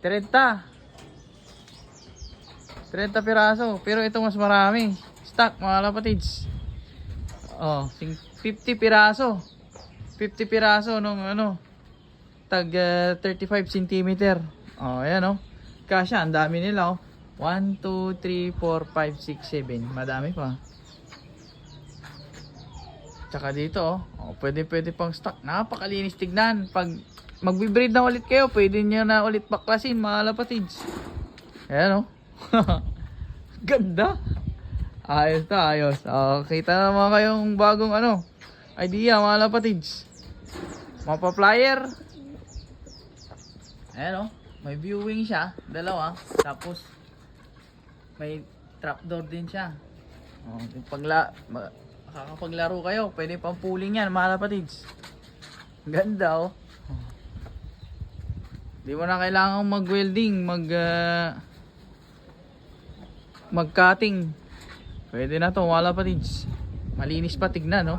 30. 30 piraso. Pero ito mas marami. Stock mga kapatids. Oh, 50 piraso. 50 piraso nung ano. Tag 35 cm. Oh, ayan oh. Kasya, ang dami nila oh. 1, 2, 3, 4, 5, 6, 7. Madami pa. Tsaka dito oh. Pwede pang stock. Napakalinis tignan. Pag magbe-breed na ulit kayo, pwede nyo na ulit baklasin mga kapatids. Ayan oh. Ganda. Ayos na, ayos. Kita naman kayong bagong ano, idea mga kapatids. Mapa-flyer. Ayan oh. May viewing siya. Dalawa. Tapos may trapdoor din siya. Makakapaglaro kayo. Pwede pang pooling yan mga kapatids. Ganda oh. Di mo na kailangan mag-welding, mag-cutting. Pwede na to, wala pa rin. Malinis pa tignan, no?